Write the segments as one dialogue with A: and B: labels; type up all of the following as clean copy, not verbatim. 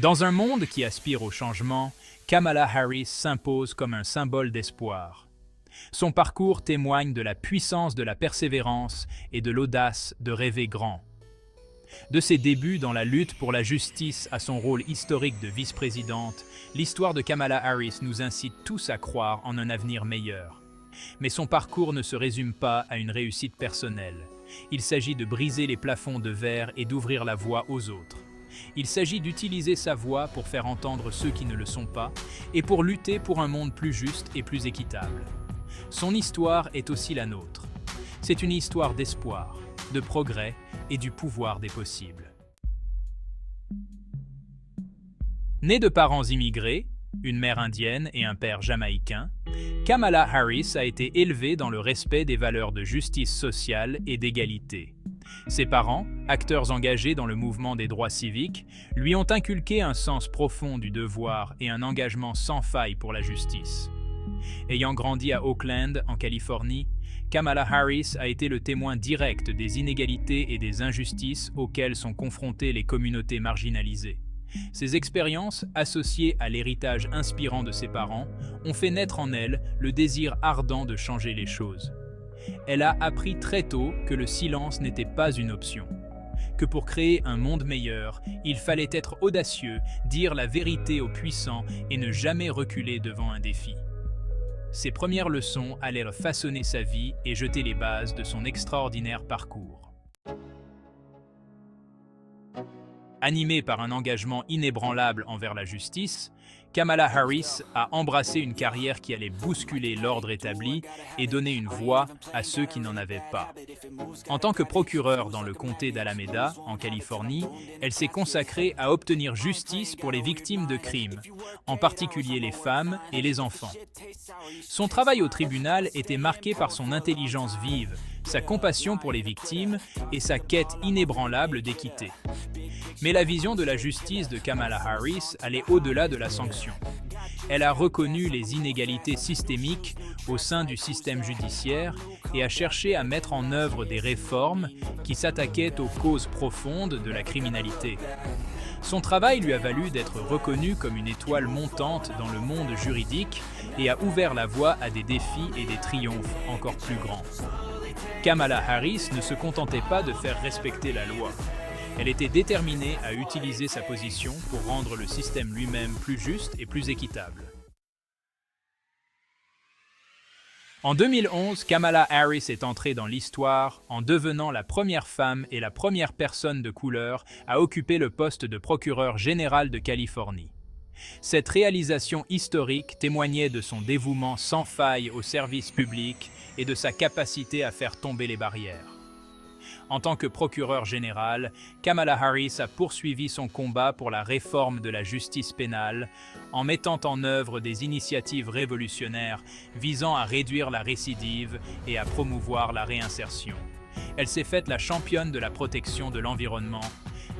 A: Dans un monde qui aspire au changement, Kamala Harris s'impose comme un symbole d'espoir. Son parcours témoigne de la puissance de la persévérance et de l'audace de rêver grand. De ses débuts dans la lutte pour la justice à son rôle historique de vice-présidente, l'histoire de Kamala Harris nous incite tous à croire en un avenir meilleur. Mais son parcours ne se résume pas à une réussite personnelle. Il s'agit de briser les plafonds de verre et d'ouvrir la voie aux autres. Il s'agit d'utiliser sa voix pour faire entendre ceux qui ne le sont pas et pour lutter pour un monde plus juste et plus équitable. Son histoire est aussi la nôtre. C'est une histoire d'espoir, de progrès et du pouvoir des possibles. Née de parents immigrés, une mère indienne et un père jamaïcain, Kamala Harris a été élevée dans le respect des valeurs de justice sociale et d'égalité. Ses parents, acteurs engagés dans le mouvement des droits civiques, lui ont inculqué un sens profond du devoir et un engagement sans faille pour la justice. Ayant grandi à Oakland, en Californie, Kamala Harris a été le témoin direct des inégalités et des injustices auxquelles sont confrontées les communautés marginalisées. Ces expériences, associées à l'héritage inspirant de ses parents, ont fait naître en elle le désir ardent de changer les choses. Elle a appris très tôt que le silence n'était pas une option, que pour créer un monde meilleur, il fallait être audacieux, dire la vérité aux puissants et ne jamais reculer devant un défi. Ses premières leçons allèrent façonner sa vie et jeter les bases de son extraordinaire parcours. Animée par un engagement inébranlable envers la justice, Kamala Harris a embrassé une carrière qui allait bousculer l'ordre établi et donner une voix à ceux qui n'en avaient pas. En tant que procureure dans le comté d'Alameda, en Californie, elle s'est consacrée à obtenir justice pour les victimes de crimes, en particulier les femmes et les enfants. Son travail au tribunal était marqué par son intelligence vive, sa compassion pour les victimes et sa quête inébranlable d'équité. Mais la vision de la justice de Kamala Harris allait au-delà de la sanction. Elle a reconnu les inégalités systémiques au sein du système judiciaire et a cherché à mettre en œuvre des réformes qui s'attaquaient aux causes profondes de la criminalité. Son travail lui a valu d'être reconnue comme une étoile montante dans le monde juridique et a ouvert la voie à des défis et des triomphes encore plus grands. Kamala Harris ne se contentait pas de faire respecter la loi. Elle était déterminée à utiliser sa position pour rendre le système lui-même plus juste et plus équitable. En 2011, Kamala Harris est entrée dans l'histoire en devenant la première femme et la première personne de couleur à occuper le poste de procureur général de Californie. Cette réalisation historique témoignait de son dévouement sans faille au service public et de sa capacité à faire tomber les barrières. En tant que procureur général, Kamala Harris a poursuivi son combat pour la réforme de la justice pénale en mettant en œuvre des initiatives révolutionnaires visant à réduire la récidive et à promouvoir la réinsertion. Elle s'est faite la championne de la protection de l'environnement,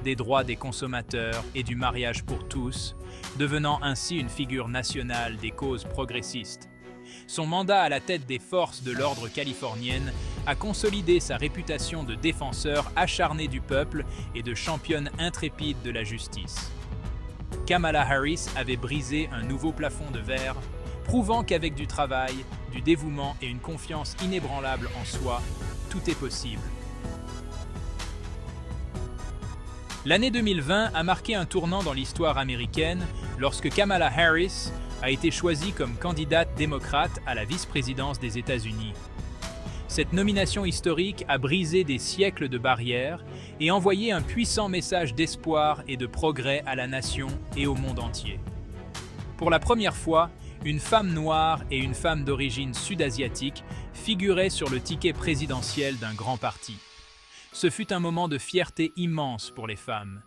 A: des droits des consommateurs et du mariage pour tous, devenant ainsi une figure nationale des causes progressistes. Son mandat à la tête des forces de l'ordre californiennes a consolidé sa réputation de défenseur acharné du peuple et de championne intrépide de la justice. Kamala Harris avait brisé un nouveau plafond de verre, prouvant qu'avec du travail, du dévouement et une confiance inébranlable en soi, tout est possible. L'année 2020 a marqué un tournant dans l'histoire américaine lorsque Kamala Harris a été choisie comme candidate démocrate à la vice-présidence des États-Unis. Cette nomination historique a brisé des siècles de barrières et envoyé un puissant message d'espoir et de progrès à la nation et au monde entier. Pour la première fois, une femme noire et une femme d'origine sud-asiatique figuraient sur le ticket présidentiel d'un grand parti. Ce fut un moment de fierté immense pour les femmes,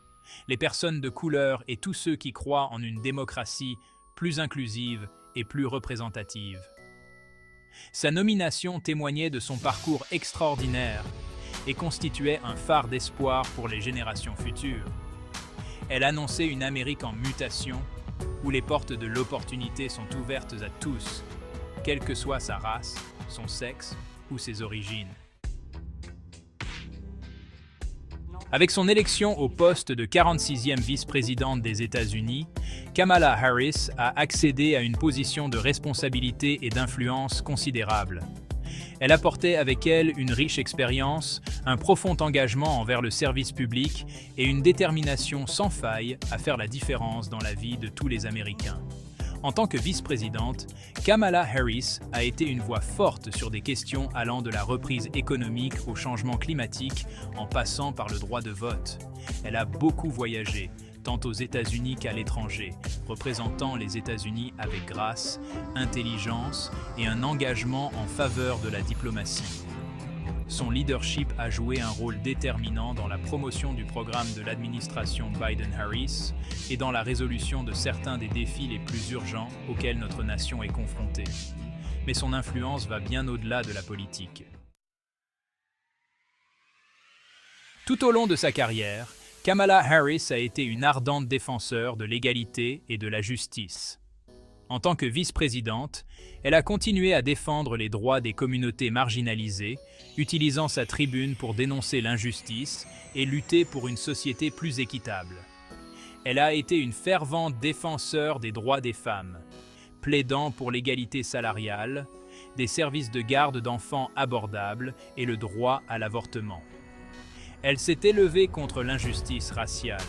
A: les personnes de couleur et tous ceux qui croient en une démocratie plus inclusive et plus représentative. Sa nomination témoignait de son parcours extraordinaire et constituait un phare d'espoir pour les générations futures. Elle annonçait une Amérique en mutation, où les portes de l'opportunité sont ouvertes à tous, quelle que soit sa race, son sexe ou ses origines. Avec son élection au poste de 46e vice-présidente des États-Unis, Kamala Harris a accédé à une position de responsabilité et d'influence considérable. Elle apportait avec elle une riche expérience, un profond engagement envers le service public et une détermination sans faille à faire la différence dans la vie de tous les Américains. En tant que vice-présidente, Kamala Harris a été une voix forte sur des questions allant de la reprise économique au changement climatique en passant par le droit de vote. Elle a beaucoup voyagé, tant aux États-Unis qu'à l'étranger, représentant les États-Unis avec grâce, intelligence et un engagement en faveur de la diplomatie. Son leadership a joué un rôle déterminant dans la promotion du programme de l'administration Biden-Harris et dans la résolution de certains des défis les plus urgents auxquels notre nation est confrontée. Mais son influence va bien au-delà de la politique. Tout au long de sa carrière, Kamala Harris a été une ardente défenseur de l'égalité et de la justice. En tant que vice-présidente, elle a continué à défendre les droits des communautés marginalisées, utilisant sa tribune pour dénoncer l'injustice et lutter pour une société plus équitable. Elle a été une fervente défenseur des droits des femmes, plaidant pour l'égalité salariale, des services de garde d'enfants abordables et le droit à l'avortement. Elle s'est élevée contre l'injustice raciale,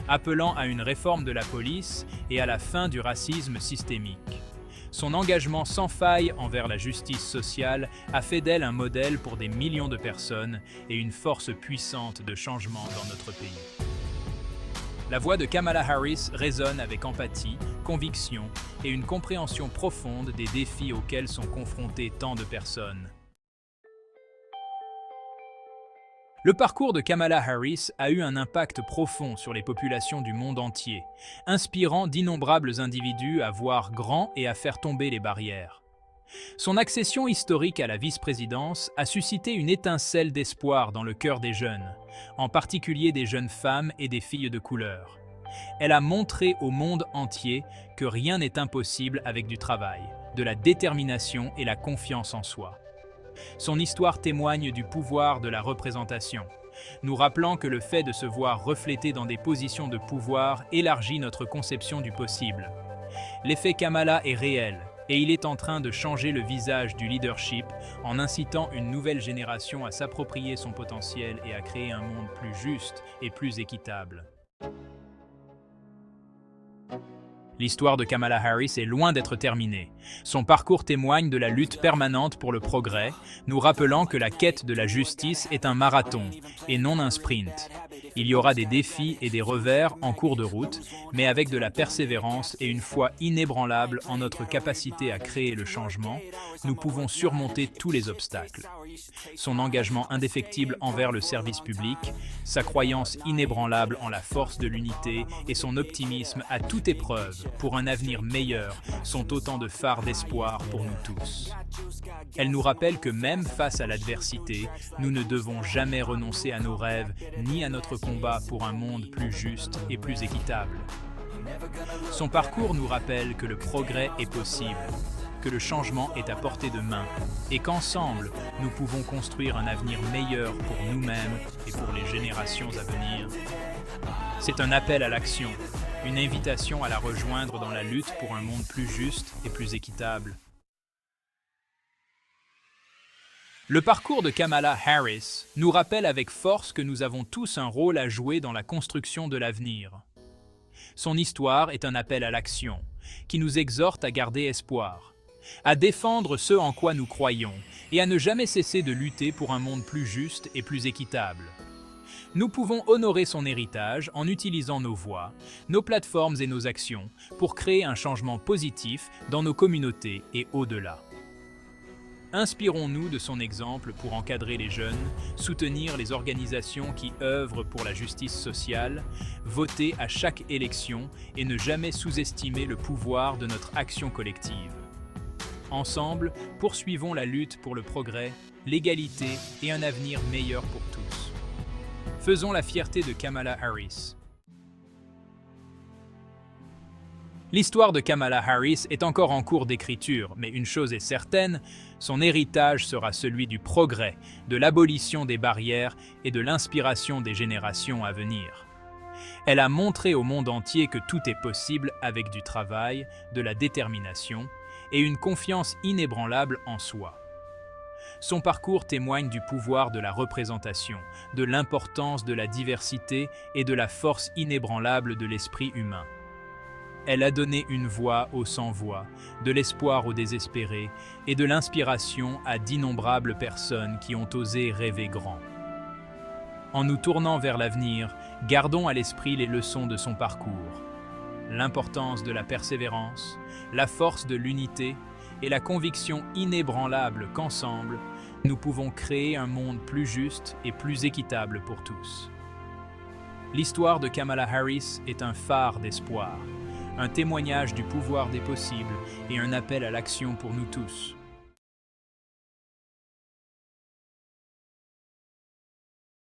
A: appelant à une réforme de la police et à la fin du racisme systémique. Son engagement sans faille envers la justice sociale a fait d'elle un modèle pour des millions de personnes et une force puissante de changement dans notre pays. La voix de Kamala Harris résonne avec empathie, conviction et une compréhension profonde des défis auxquels sont confrontés tant de personnes. Le parcours de Kamala Harris a eu un impact profond sur les populations du monde entier, inspirant d'innombrables individus à voir grand et à faire tomber les barrières. Son accession historique à la vice-présidence a suscité une étincelle d'espoir dans le cœur des jeunes, en particulier des jeunes femmes et des filles de couleur. Elle a montré au monde entier que rien n'est impossible avec du travail, de la détermination et la confiance en soi. Son histoire témoigne du pouvoir de la représentation, nous rappelant que le fait de se voir reflété dans des positions de pouvoir élargit notre conception du possible. L'effet Kamala est réel, et il est en train de changer le visage du leadership en incitant une nouvelle génération à s'approprier son potentiel et à créer un monde plus juste et plus équitable. L'histoire de Kamala Harris est loin d'être terminée. Son parcours témoigne de la lutte permanente pour le progrès, nous rappelant que la quête de la justice est un marathon et non un sprint. Il y aura des défis et des revers en cours de route, mais avec de la persévérance et une foi inébranlable en notre capacité à créer le changement, nous pouvons surmonter tous les obstacles. Son engagement indéfectible envers le service public, sa croyance inébranlable en la force de l'unité et son optimisme à toute épreuve pour un avenir meilleur sont autant de phares d'espoir pour nous tous. Elle nous rappelle que même face à l'adversité, nous ne devons jamais renoncer à nos rêves ni à notre combat pour un monde plus juste et plus équitable. Son parcours nous rappelle que le progrès est possible, que le changement est à portée de main et qu'ensemble, nous pouvons construire un avenir meilleur pour nous-mêmes et pour les générations à venir. C'est un appel à l'action, une invitation à la rejoindre dans la lutte pour un monde plus juste et plus équitable. Le parcours de Kamala Harris nous rappelle avec force que nous avons tous un rôle à jouer dans la construction de l'avenir. Son histoire est un appel à l'action, qui nous exhorte à garder espoir, à défendre ce en quoi nous croyons et à ne jamais cesser de lutter pour un monde plus juste et plus équitable. Nous pouvons honorer son héritage en utilisant nos voix, nos plateformes et nos actions pour créer un changement positif dans nos communautés et au-delà. Inspirons-nous de son exemple pour encadrer les jeunes, soutenir les organisations qui œuvrent pour la justice sociale, voter à chaque élection et ne jamais sous-estimer le pouvoir de notre action collective. Ensemble, poursuivons la lutte pour le progrès, l'égalité et un avenir meilleur pour tous. Faisons la fierté de Kamala Harris. L'histoire de Kamala Harris est encore en cours d'écriture, mais une chose est certaine, son héritage sera celui du progrès, de l'abolition des barrières et de l'inspiration des générations à venir. Elle a montré au monde entier que tout est possible avec du travail, de la détermination et une confiance inébranlable en soi. Son parcours témoigne du pouvoir de la représentation, de l'importance de la diversité et de la force inébranlable de l'esprit humain. Elle a donné une voix aux sans-voix, de l'espoir aux désespérés et de l'inspiration à d'innombrables personnes qui ont osé rêver grand. En nous tournant vers l'avenir, gardons à l'esprit les leçons de son parcours. L'importance de la persévérance, la force de l'unité et la conviction inébranlable qu'ensemble, nous pouvons créer un monde plus juste et plus équitable pour tous. L'histoire de Kamala Harris est un phare d'espoir, un témoignage du pouvoir des possibles et un appel à l'action pour nous tous.